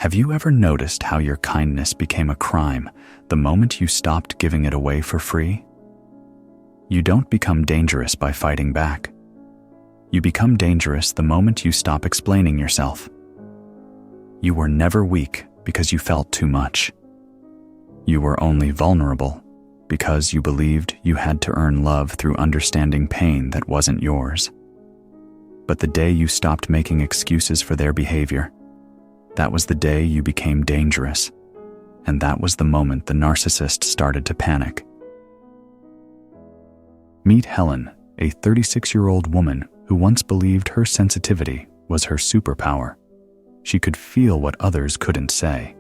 Have you ever noticed how your kindness became a crime the moment you stopped giving it away for free? You don't become dangerous by fighting back. You become dangerous the moment you stop explaining yourself. You were never weak because you felt too much. You were only vulnerable because you believed you had to earn love through understanding pain that wasn't yours. But the day you stopped making excuses for their behavior, that was the day you became dangerous, and that was the moment the narcissist started to panic. Meet Helen, a 36-year-old woman who once believed her sensitivity was her superpower. She could feel what others couldn't say.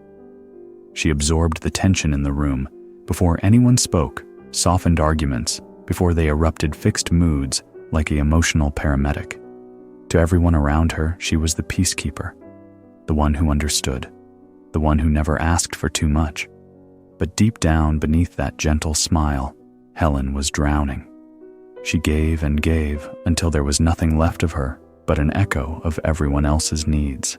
She absorbed the tension in the room before anyone spoke, softened arguments before they erupted, fixed moods like an emotional paramedic. To everyone around her, she was the peacekeeper, the one who understood, the one who never asked for too much. But deep down beneath that gentle smile, Helen was drowning. She gave and gave until there was nothing left of her but an echo of everyone else's needs.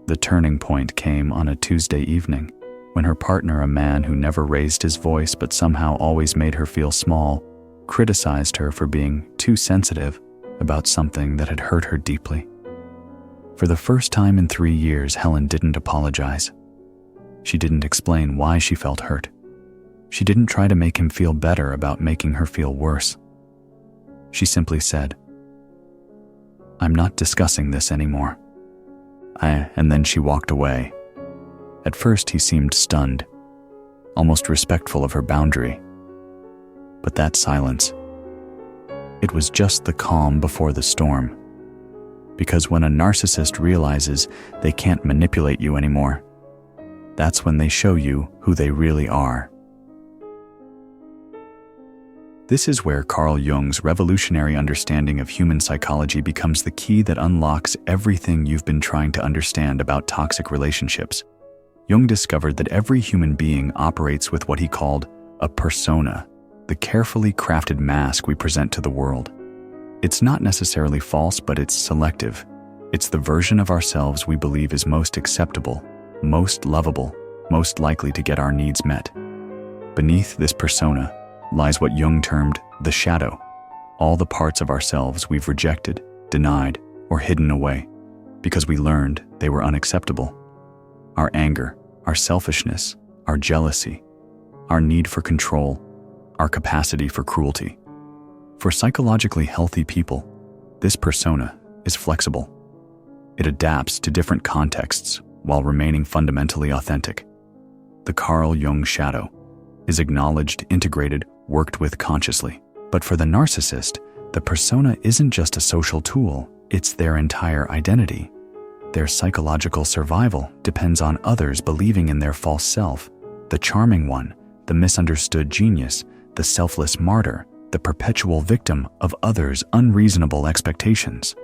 The turning point came on a Tuesday evening when her partner, a man who never raised his voice but somehow always made her feel small, criticized her for being too sensitive about something that had hurt her deeply. For the first time in 3 years, Helen didn't apologize. She didn't explain why she felt hurt. She didn't try to make him feel better about making her feel worse. She simply said, "I'm not discussing this anymore." And then she walked away. At first, he seemed stunned, almost respectful of her boundary. But that silence, it was just the calm before the storm. Because when a narcissist realizes they can't manipulate you anymore, that's when they show you who they really are. This is where Carl Jung's revolutionary understanding of human psychology becomes the key that unlocks everything you've been trying to understand about toxic relationships. Jung discovered that every human being operates with what he called a persona, the carefully crafted mask we present to the world. It's not necessarily false, but it's selective. It's the version of ourselves we believe is most acceptable, most lovable, most likely to get our needs met. Beneath this persona lies what Jung termed the shadow, all the parts of ourselves we've rejected, denied, or hidden away because we learned they were unacceptable. Our anger, our selfishness, our jealousy, our need for control, our capacity for cruelty. For psychologically healthy people, this persona is flexible. It adapts to different contexts while remaining fundamentally authentic. The Carl Jung shadow is acknowledged, integrated, worked with consciously. But for the narcissist, the persona isn't just a social tool, it's their entire identity. Their psychological survival depends on others believing in their false self, the charming one, the misunderstood genius, the selfless martyr, the perpetual victim of others' unreasonable expectations.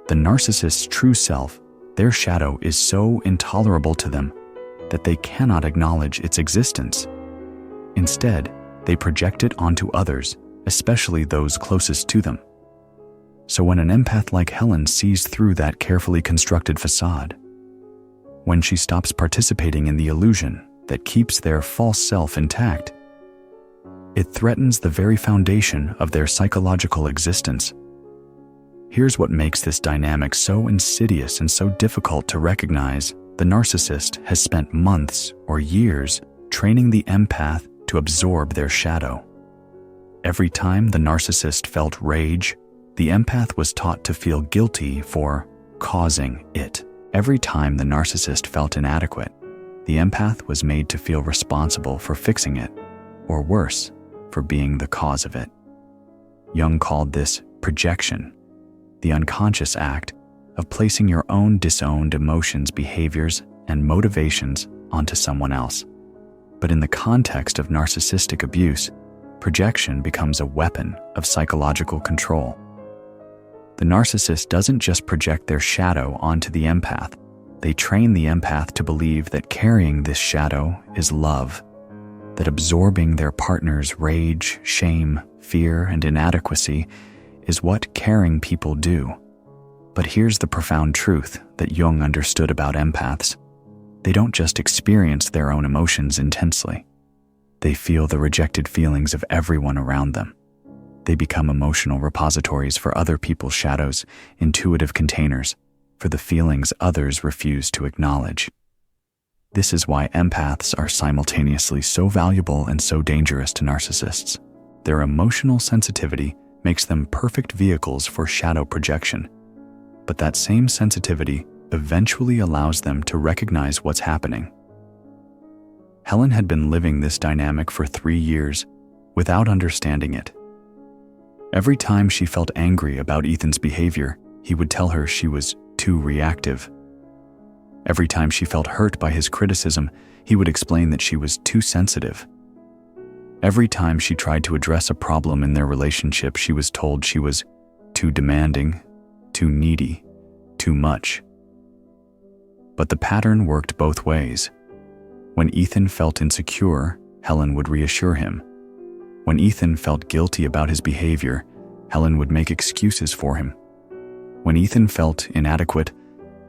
The narcissist's true self, their shadow, is so intolerable to them that they cannot acknowledge its existence. Instead, they project it onto others, especially those closest to them. So when an empath like Helen sees through that carefully constructed facade, when she stops participating in the illusion that keeps their false self intact, it threatens the very foundation of their psychological existence. Here's what makes this dynamic so insidious and so difficult to recognize. The narcissist has spent months or years training the empath to absorb their shadow. Every time the narcissist felt rage, the empath was taught to feel guilty for causing it. Every time the narcissist felt inadequate, the empath was made to feel responsible for fixing it, or worse, for being the cause of it. Jung called this projection, the unconscious act of placing your own disowned emotions, behaviors, and motivations onto someone else. But in the context of narcissistic abuse, projection becomes a weapon of psychological control. The narcissist doesn't just project their shadow onto the empath. They train the empath to believe that carrying this shadow is love, that absorbing their partner's rage, shame, fear, and inadequacy is what caring people do. But here's the profound truth that Jung understood about empaths. They don't just experience their own emotions intensely. They feel the rejected feelings of everyone around them. They become emotional repositories for other people's shadows, intuitive containers for the feelings others refuse to acknowledge. This is why empaths are simultaneously so valuable and so dangerous to narcissists. Their emotional sensitivity makes them perfect vehicles for shadow projection, but that same sensitivity eventually allows them to recognize what's happening. Helen had been living this dynamic for 3 years without understanding it. Every time she felt angry about Ethan's behavior, he would tell her she was too reactive. Every time she felt hurt by his criticism, he would explain that she was too sensitive. Every time she tried to address a problem in their relationship, she was told she was too demanding, too needy, too much. But the pattern worked both ways. When Ethan felt insecure, Helen would reassure him. When Ethan felt guilty about his behavior, Helen would make excuses for him. When Ethan felt inadequate,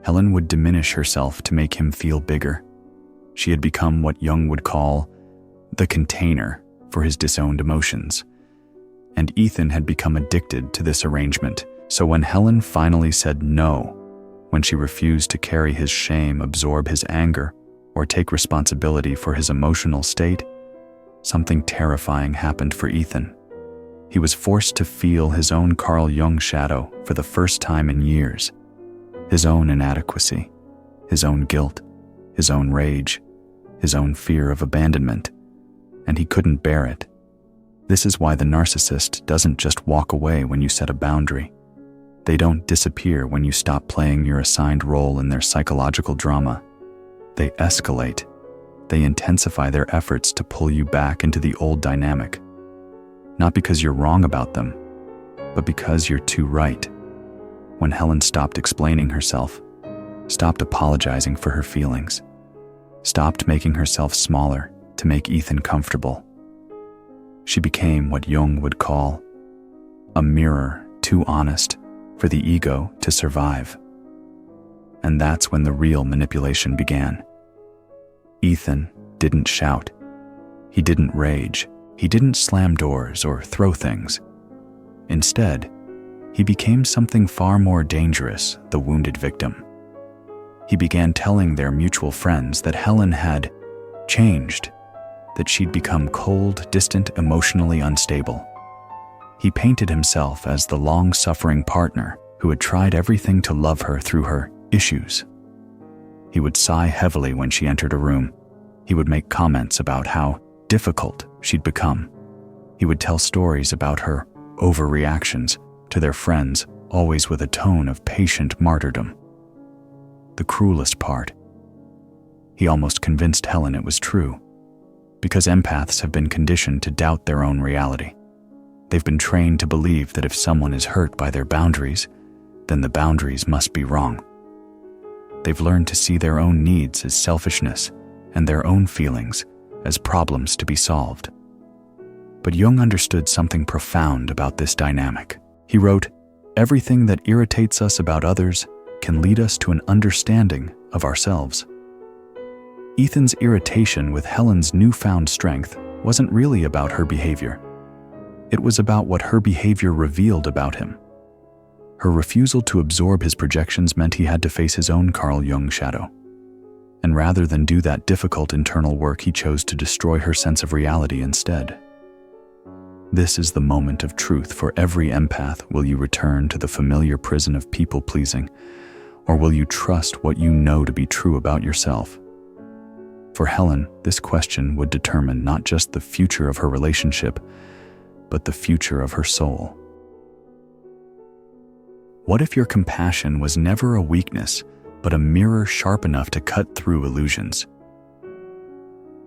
Helen would diminish herself to make him feel bigger. She had become what Jung would call the container for his disowned emotions. And Ethan had become addicted to this arrangement. So when Helen finally said no, when she refused to carry his shame, absorb his anger, or take responsibility for his emotional state, something terrifying happened for Ethan. He was forced to feel his own Carl Jung shadow for the first time in years. His own inadequacy, his own guilt, his own rage, his own fear of abandonment, and he couldn't bear it. This is why the narcissist doesn't just walk away when you set a boundary. They don't disappear when you stop playing your assigned role in their psychological drama. They escalate. They intensify their efforts to pull you back into the old dynamic. Not because you're wrong about them, but because you're too right. When Helen stopped explaining herself, stopped apologizing for her feelings, stopped making herself smaller to make Ethan comfortable, she became what Jung would call a mirror too honest for the ego to survive. And that's when the real manipulation began. Ethan didn't shout. He didn't rage. He didn't slam doors or throw things. Instead, he became something far more dangerous, the wounded victim. He began telling their mutual friends that Helen had changed, that she'd become cold, distant, emotionally unstable. He painted himself as the long-suffering partner who had tried everything to love her through her issues. He would sigh heavily when she entered a room. He would make comments about how difficult she'd become. He would tell stories about her overreactions to their friends, always with a tone of patient martyrdom. The cruelest part, he almost convinced Helen it was true, because empaths have been conditioned to doubt their own reality. They've been trained to believe that if someone is hurt by their boundaries, then the boundaries must be wrong. They've learned to see their own needs as selfishness and their own feelings as problems to be solved. But Jung understood something profound about this dynamic. He wrote, "Everything that irritates us about others can lead us to an understanding of ourselves." Ethan's irritation with Helen's newfound strength wasn't really about her behavior. It was about what her behavior revealed about him. Her refusal to absorb his projections meant he had to face his own Carl Jung shadow. And rather than do that difficult internal work, he chose to destroy her sense of reality instead. This is the moment of truth for every empath. Will you return to the familiar prison of people-pleasing, or will you trust what you know to be true about yourself? For Helen, this question would determine not just the future of her relationship, but the future of her soul. What if your compassion was never a weakness, but a mirror sharp enough to cut through illusions?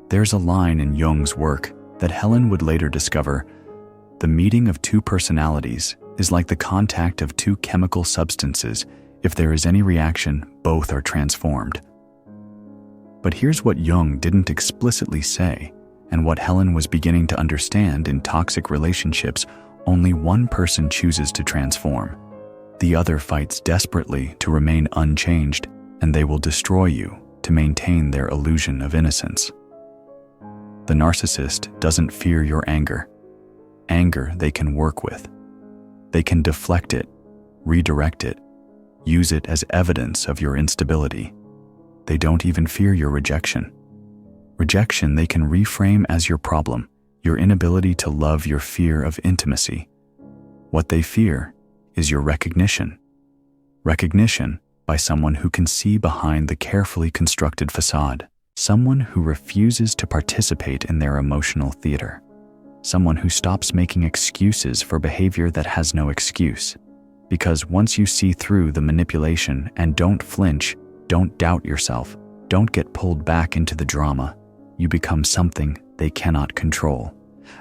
There's a line in Jung's work that Helen would later discover: the meeting of two personalities is like the contact of two chemical substances. If there is any reaction, both are transformed. But here's what Jung didn't explicitly say, and what Helen was beginning to understand: in toxic relationships, only one person chooses to transform. The other fights desperately to remain unchanged, and they will destroy you to maintain their illusion of innocence. The narcissist doesn't fear your anger. Anger they can work with. They can deflect it, redirect it, use it as evidence of your instability. They don't even fear your rejection. Rejection they can reframe as your problem, your inability to love, your fear of intimacy. What they fear is your recognition. Recognition by someone who can see behind the carefully constructed facade, someone who refuses to participate in their emotional theater, someone who stops making excuses for behavior that has no excuse. Because once you see through the manipulation and don't flinch, don't doubt yourself, don't get pulled back into the drama, you become something they cannot control,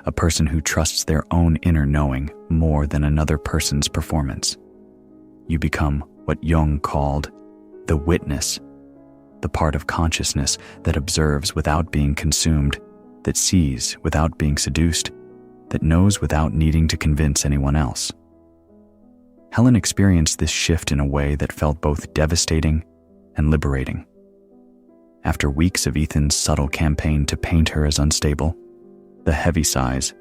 a person who trusts their own inner knowing more than another person's performance. You become what Jung called the witness, the part of consciousness that observes without being consumed, that sees without being seduced, that knows without needing to convince anyone else. Helen experienced this shift in a way that felt both devastating and liberating. After weeks of Ethan's subtle campaign to paint her as unstable, the heavy sighs,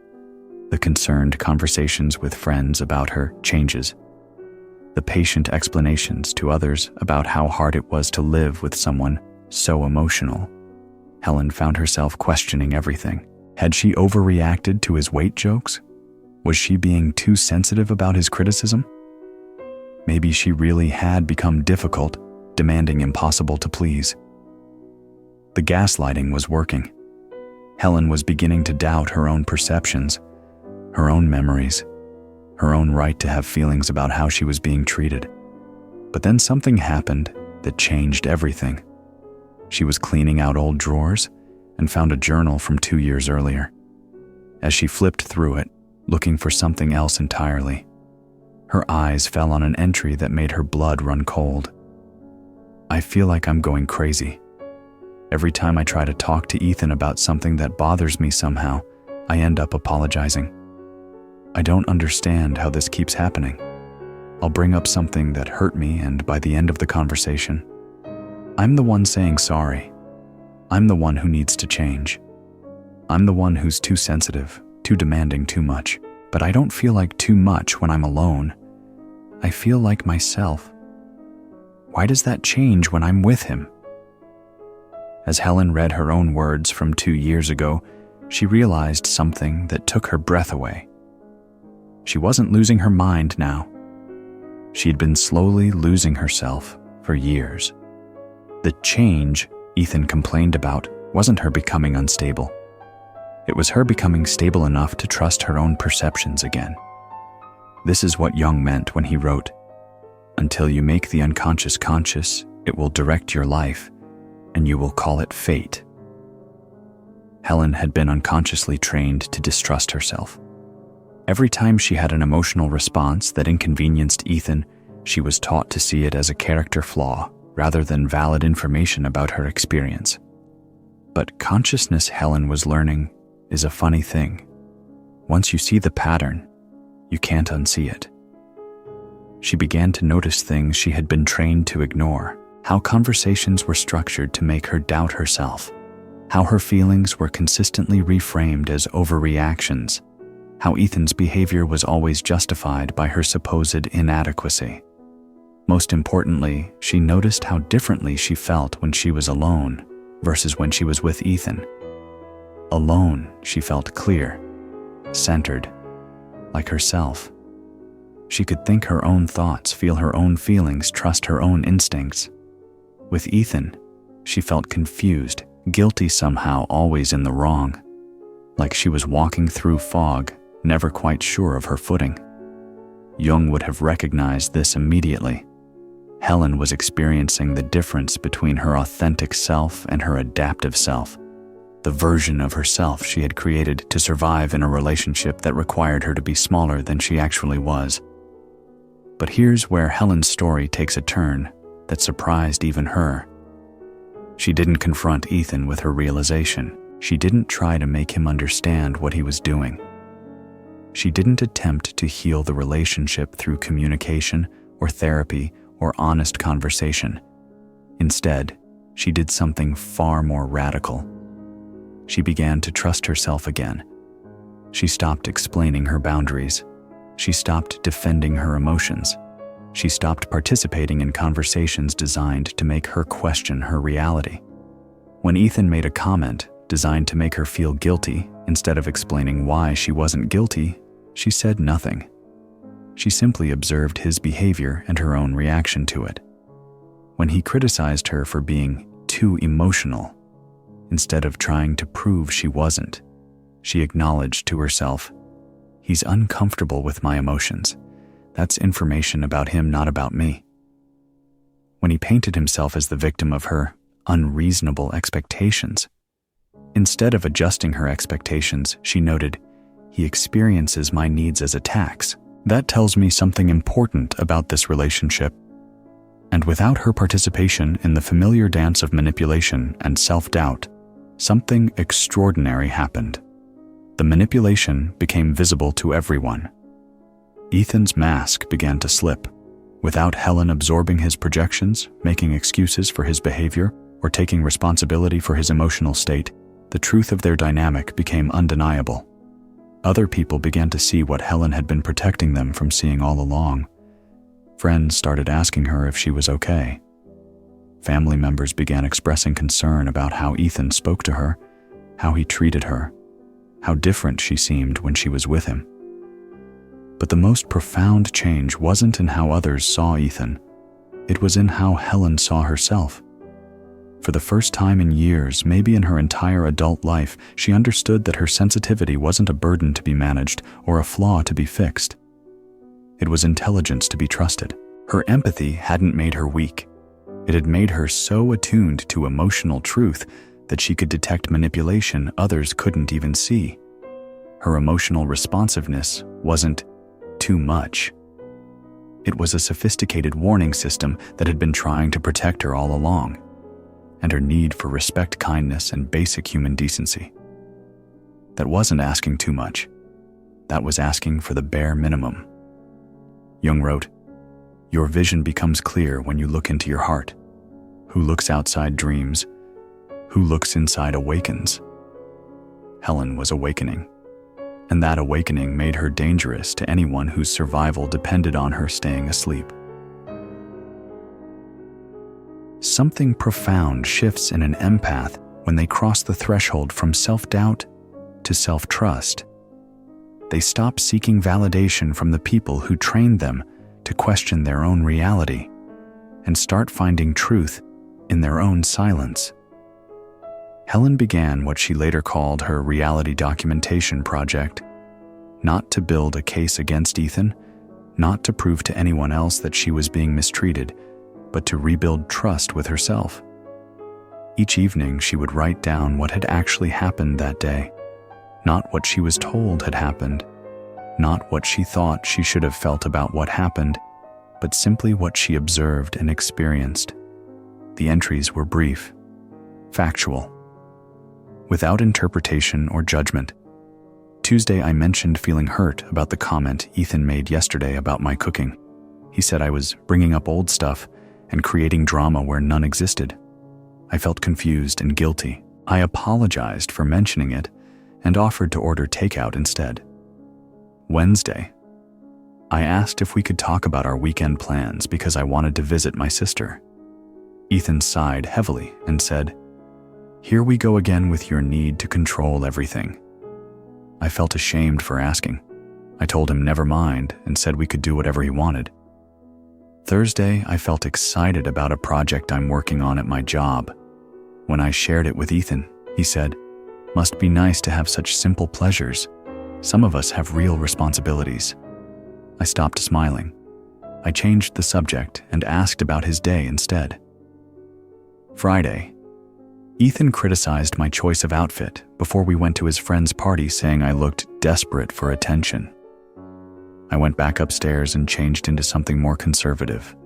the concerned conversations with friends about her changes, the patient explanations to others about how hard it was to live with someone so emotional, Helen found herself questioning everything. Had she overreacted to his weight jokes? Was she being too sensitive about his criticism? Maybe she really had become difficult, demanding, impossible to please. The gaslighting was working. Helen was beginning to doubt her own perceptions, her own memories, her own right to have feelings about how she was being treated. But then something happened that changed everything. She was cleaning out old drawers and found a journal from 2 years earlier. As she flipped through it, looking for something else entirely, her eyes fell on an entry that made her blood run cold. I feel like I'm going crazy. Every time I try to talk to Ethan about something that bothers me somehow, I end up apologizing. I don't understand how this keeps happening. I'll bring up something that hurt me, and by the end of the conversation, I'm the one saying sorry. I'm the one who needs to change. I'm the one who's too sensitive, too demanding, too much. But I don't feel like too much when I'm alone. I feel like myself. Why does that change when I'm with him? As Helen read her own words from 2 years ago, she realized something that took her breath away. She wasn't losing her mind now. She'd been slowly losing herself for years. The change Ethan complained about wasn't her becoming unstable. It was her becoming stable enough to trust her own perceptions again. This is what Jung meant when he wrote, "Until you make the unconscious conscious, it will direct your life, and you will call it fate." Helen had been unconsciously trained to distrust herself. Every time she had an emotional response that inconvenienced Ethan, she was taught to see it as a character flaw rather than valid information about her experience. But consciousness, Helen was learning, is a funny thing. Once you see the pattern, you can't unsee it. She began to notice things she had been trained to ignore, how conversations were structured to make her doubt herself, how her feelings were consistently reframed as overreactions, how Ethan's behavior was always justified by her supposed inadequacy. Most importantly, she noticed how differently she felt when she was alone versus when she was with Ethan. Alone, she felt clear, centered, like herself. She could think her own thoughts, feel her own feelings, trust her own instincts. With Ethan, she felt confused, guilty somehow, always in the wrong, like she was walking through fog, never quite sure of her footing. Jung would have recognized this immediately. Helen was experiencing the difference between her authentic self and her adaptive self, the version of herself she had created to survive in a relationship that required her to be smaller than she actually was. But here's where Helen's story takes a turn that surprised even her. She didn't confront Ethan with her realization. She didn't try to make him understand what he was doing. She didn't attempt to heal the relationship through communication or therapy or honest conversation. Instead, she did something far more radical. She began to trust herself again. She stopped explaining her boundaries. She stopped defending her emotions. She stopped participating in conversations designed to make her question her reality. When Ethan made a comment designed to make her feel guilty, instead of explaining why she wasn't guilty, she said nothing. She simply observed his behavior and her own reaction to it. When he criticized her for being too emotional, instead of trying to prove she wasn't, she acknowledged to herself, "He's uncomfortable with my emotions. That's information about him, not about me." When he painted himself as the victim of her unreasonable expectations, instead of adjusting her expectations, she noted, "He experiences my needs as attacks. That tells me something important about this relationship." And without her participation in the familiar dance of manipulation and self-doubt, something extraordinary happened. The manipulation became visible to everyone. Ethan's mask began to slip. Without Helen absorbing his projections, making excuses for his behavior, or taking responsibility for his emotional state, the truth of their dynamic became undeniable. Other people began to see what Helen had been protecting them from seeing all along. Friends started asking her if she was okay. Family members began expressing concern about how Ethan spoke to her, how he treated her, how different she seemed when she was with him. But the most profound change wasn't in how others saw Ethan. It was in how Helen saw herself. For the first time in years, maybe in her entire adult life, she understood that her sensitivity wasn't a burden to be managed or a flaw to be fixed. It was intelligence to be trusted. Her empathy hadn't made her weak. It had made her so attuned to emotional truth that she could detect manipulation others couldn't even see. Her emotional responsiveness wasn't too much. It was a sophisticated warning system that had been trying to protect her all along, and her need for respect, kindness, and basic human decency. That wasn't asking too much. That was asking for the bare minimum. Jung wrote, "Your vision becomes clear when you look into your heart. Who looks outside dreams. Who looks inside awakens." Helen was awakening, and that awakening made her dangerous to anyone whose survival depended on her staying asleep. Something profound shifts in an empath when they cross the threshold from self-doubt to self-trust. They stop seeking validation from the people who trained them to question their own reality and start finding truth in their own silence. Helen began what she later called her reality documentation project, not to build a case against Ethan, not to prove to anyone else that she was being mistreated, but to rebuild trust with herself. Each evening, she would write down what had actually happened that day, not what she was told had happened, not what she thought she should have felt about what happened, but simply what she observed and experienced. The entries were brief, factual, without interpretation or judgment. Tuesday, I mentioned feeling hurt about the comment Ethan made yesterday about my cooking. He said I was bringing up old stuff and creating drama where none existed. I felt confused and guilty. I apologized for mentioning it and offered to order takeout instead. Wednesday, I asked if we could talk about our weekend plans because I wanted to visit my sister. Ethan sighed heavily and said, "Here we go again with your need to control everything." I felt ashamed for asking. I told him never mind and said we could do whatever he wanted. Thursday, I felt excited about a project I'm working on at my job. When I shared it with Ethan, he said, "Must be nice to have such simple pleasures. Some of us have real responsibilities." I stopped smiling. I changed the subject and asked about his day instead. Friday, Ethan criticized my choice of outfit before we went to his friend's party, saying I looked desperate for attention. I went back upstairs and changed into something more conservative.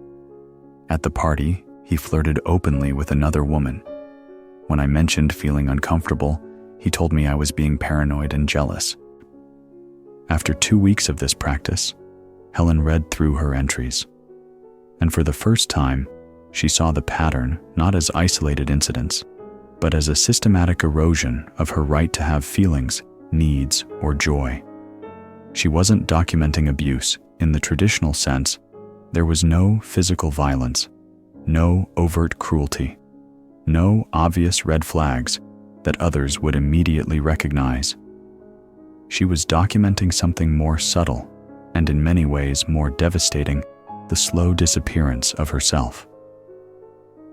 At the party, he flirted openly with another woman. When I mentioned feeling uncomfortable, he told me I was being paranoid and jealous. After 2 weeks of this practice, Helen read through her entries, and for the first time, She saw the pattern not as isolated incidents, but as a systematic erosion of her right to have feelings, needs, or joy. She wasn't documenting abuse in the traditional sense. There was no physical violence, no overt cruelty, no obvious red flags that others would immediately recognize. She was documenting something more subtle and in many ways more devastating, the slow disappearance of herself.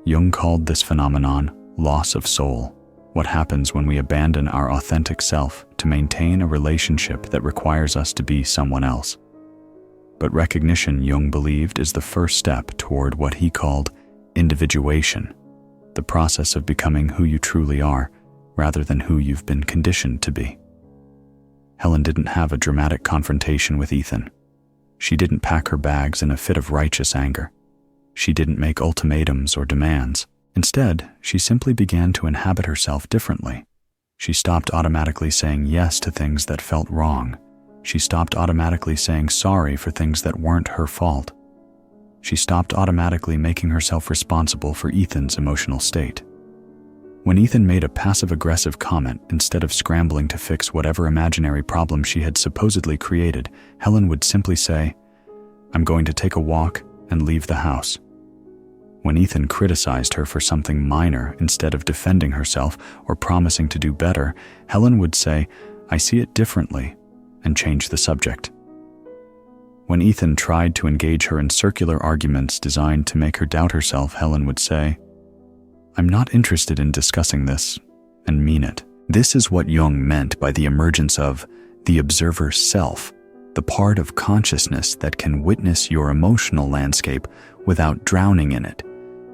Jung called this phenomenon loss of soul, what happens when we abandon our authentic self to maintain a relationship that requires us to be someone else. But recognition, Jung believed, is the first step toward what he called individuation, the process of becoming who you truly are, rather than who you've been conditioned to be. Helen didn't have a dramatic confrontation with Ethan. She didn't pack her bags in a fit of righteous anger. She didn't make ultimatums or demands. Instead, she simply began to inhabit herself differently. She stopped automatically saying yes to things that felt wrong. She stopped automatically saying sorry for things that weren't her fault. She stopped automatically making herself responsible for Ethan's emotional state. When Ethan made a passive-aggressive comment, instead of scrambling to fix whatever imaginary problem she had supposedly created, Helen would simply say, "I'm going to take a walk and leave the house." When Ethan criticized her for something minor, instead of defending herself or promising to do better, Helen would say, "I see it differently," and change the subject. When Ethan tried to engage her in circular arguments designed to make her doubt herself, Helen would say, "I'm not interested in discussing this," and mean it. This is what Jung meant by the emergence of the observer self, the part of consciousness that can witness your emotional landscape without drowning in it,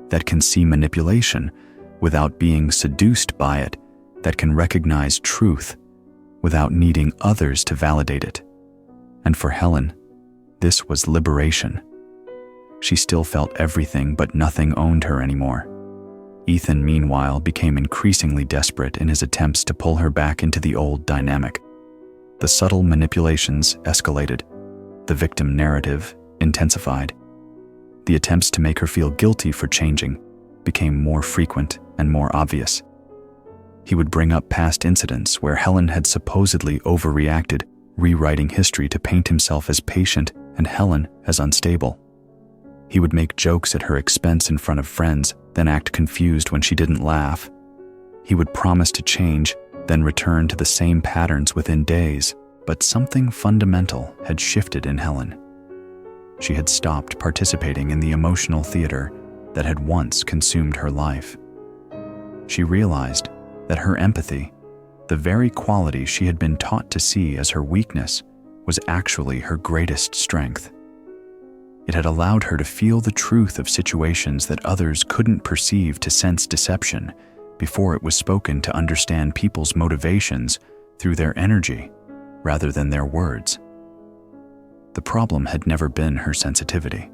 that can see manipulation without being seduced by it, that can recognize truth without needing others to validate it. And for Helen, this was liberation. She still felt everything, but nothing owned her anymore. Ethan, meanwhile, became increasingly desperate in his attempts to pull her back into the old dynamic. The subtle manipulations escalated. The victim narrative intensified. The attempts to make her feel guilty for changing became more frequent and more obvious. He would bring up past incidents where Helen had supposedly overreacted, rewriting history to paint himself as patient and Helen as unstable. He would make jokes at her expense in front of friends, then act confused when she didn't laugh. He would promise to change, then return to the same patterns within days. But something fundamental had shifted in Helen. She had stopped participating in the emotional theater that had once consumed her life. She realized that her empathy, the very quality she had been taught to see as her weakness, was actually her greatest strength. It had allowed her to feel the truth of situations that others couldn't perceive, to sense deception before it was spoken, to understand people's motivations through their energy rather than their words. The problem had never been her sensitivity.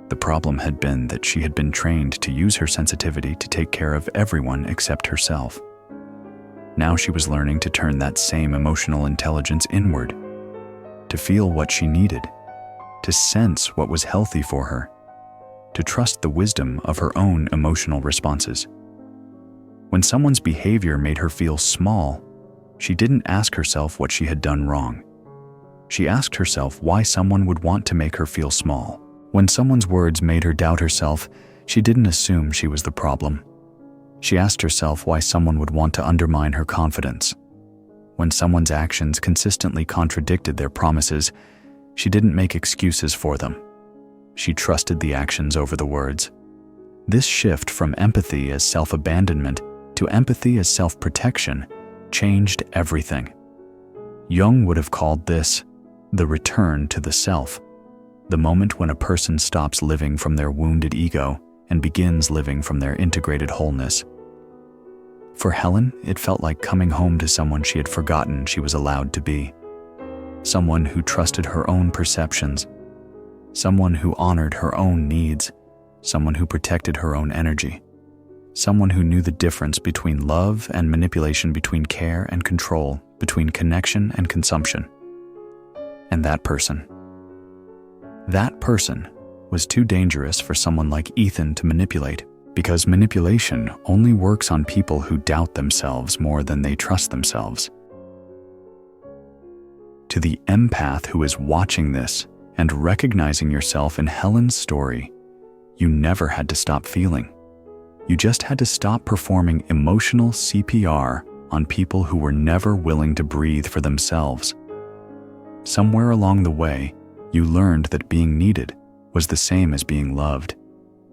The problem had been that she had been trained to use her sensitivity to take care of everyone except herself. Now she was learning to turn that same emotional intelligence inward, to feel what she needed, to sense what was healthy for her, to trust the wisdom of her own emotional responses. When someone's behavior made her feel small, she didn't ask herself what she had done wrong. She asked herself why someone would want to make her feel small. When someone's words made her doubt herself, she didn't assume she was the problem. She asked herself why someone would want to undermine her confidence. When someone's actions consistently contradicted their promises, she didn't make excuses for them. She trusted the actions over the words. This shift from empathy as self-abandonment to empathy as self-protection changed everything. Jung would have called this the return to the self, the moment when a person stops living from their wounded ego and begins living from their integrated wholeness. For Helen, it felt like coming home to someone she had forgotten she was allowed to be. Someone who trusted her own perceptions, someone who honored her own needs, someone who protected her own energy, someone who knew the difference between love and manipulation, between care and control, between connection and consumption. And that person was too dangerous for someone like Ethan to manipulate, because manipulation only works on people who doubt themselves more than they trust themselves. To the empath who is watching this and recognizing yourself in Helen's story, you never had to stop feeling. You just had to stop performing emotional CPR on people who were never willing to breathe for themselves. Somewhere along the way, you learned that being needed was the same as being loved,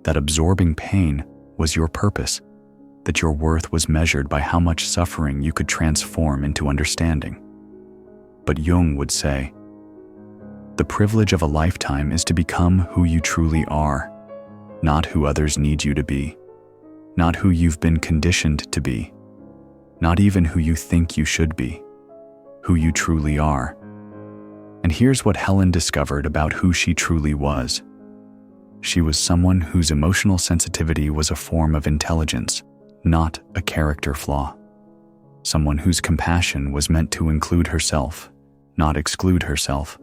that absorbing pain was your purpose, that your worth was measured by how much suffering you could transform into understanding. But Jung would say, the privilege of a lifetime is to become who you truly are, not who others need you to be, not who you've been conditioned to be, not even who you think you should be, who you truly are. And here's what Helen discovered about who she truly was. She was someone whose emotional sensitivity was a form of intelligence, not a character flaw. Someone whose compassion was meant to include herself, not exclude herself.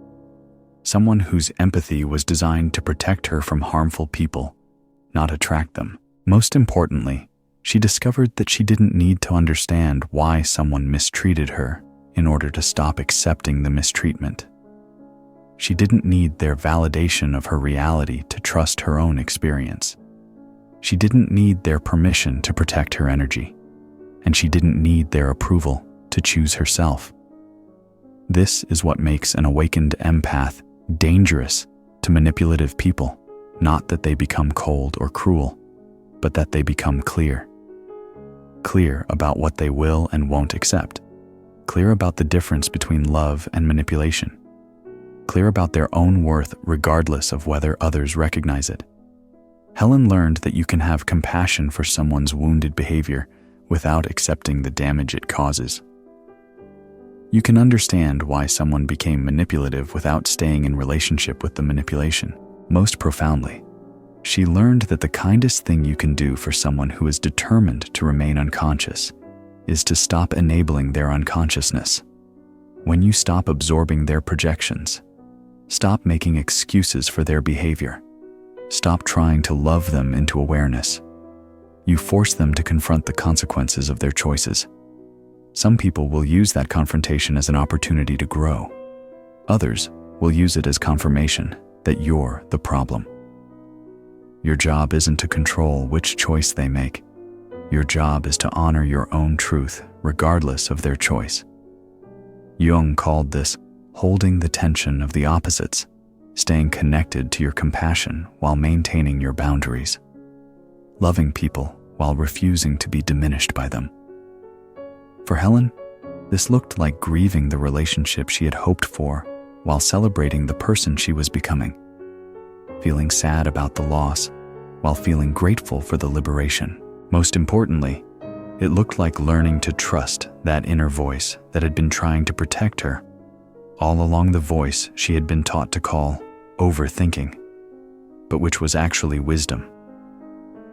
Someone whose empathy was designed to protect her from harmful people, not attract them. Most importantly, she discovered that she didn't need to understand why someone mistreated her in order to stop accepting the mistreatment. She didn't need their validation of her reality to trust her own experience. She didn't need their permission to protect her energy, and she didn't need their approval to choose herself. This is what makes an awakened empath dangerous to manipulative people, not that they become cold or cruel, but that they become clear. Clear about what they will and won't accept. Clear about the difference between love and manipulation. Clear about their own worth regardless of whether others recognize it. Helen learned that you can have compassion for someone's wounded behavior without accepting the damage it causes. You can understand why someone became manipulative without staying in relationship with the manipulation. Most profoundly, she learned that the kindest thing you can do for someone who is determined to remain unconscious is to stop enabling their unconsciousness. When you stop absorbing their projections, stop making excuses for their behavior, stop trying to love them into awareness, you force them to confront the consequences of their choices. Some people will use that confrontation as an opportunity to grow. Others will use it as confirmation that you're the problem. Your job isn't to control which choice they make. Your job is to honor your own truth, regardless of their choice. Jung called this holding the tension of the opposites, staying connected to your compassion while maintaining your boundaries, loving people while refusing to be diminished by them. For Helen, this looked like grieving the relationship she had hoped for while celebrating the person she was becoming, feeling sad about the loss while feeling grateful for the liberation. Most importantly, it looked like learning to trust that inner voice that had been trying to protect her, all along the voice she had been taught to call overthinking, but which was actually wisdom.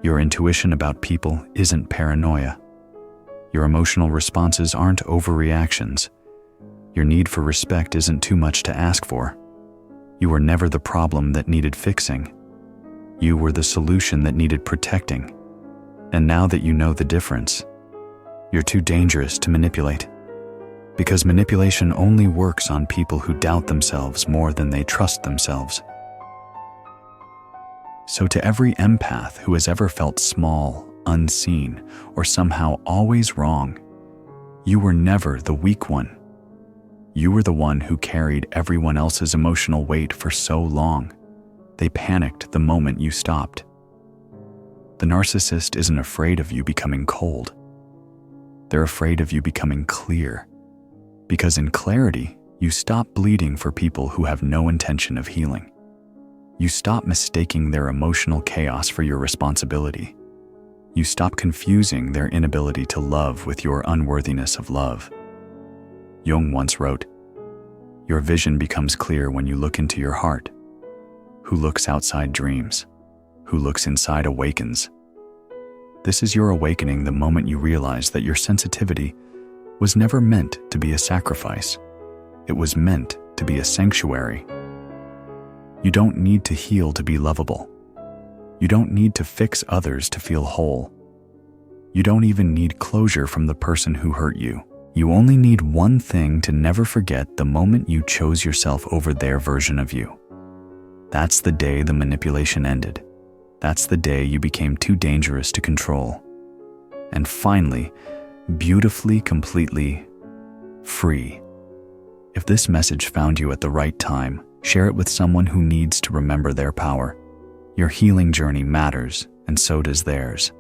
Your intuition about people isn't paranoia. Your emotional responses aren't overreactions. Your need for respect isn't too much to ask for. You were never the problem that needed fixing. You were the solution that needed protecting. And now that you know the difference, you're too dangerous to manipulate. Because manipulation only works on people who doubt themselves more than they trust themselves. So to every empath who has ever felt small, unseen, or somehow always wrong, you were never the weak one. You were the one who carried everyone else's emotional weight for so long. They panicked the moment you stopped. The narcissist isn't afraid of you becoming cold. They're afraid of you becoming clear. Because in clarity, you stop bleeding for people who have no intention of healing. You stop mistaking their emotional chaos for your responsibility. You stop confusing their inability to love with your unworthiness of love. Jung once wrote, "Your vision becomes clear when you look into your heart. Who looks outside dreams. Who looks inside awakens." This is your awakening the moment you realize that your sensitivity was never meant to be a sacrifice. It was meant to be a sanctuary. You don't need to heal to be lovable. You don't need to fix others to feel whole. You don't even need closure from the person who hurt you. You only need one thing to never forget: the moment you chose yourself over their version of you. That's the day the manipulation ended. That's the day you became too dangerous to control. And finally, beautifully, completely free. If this message found you at the right time, share it with someone who needs to remember their power. Your healing journey matters, and so does theirs.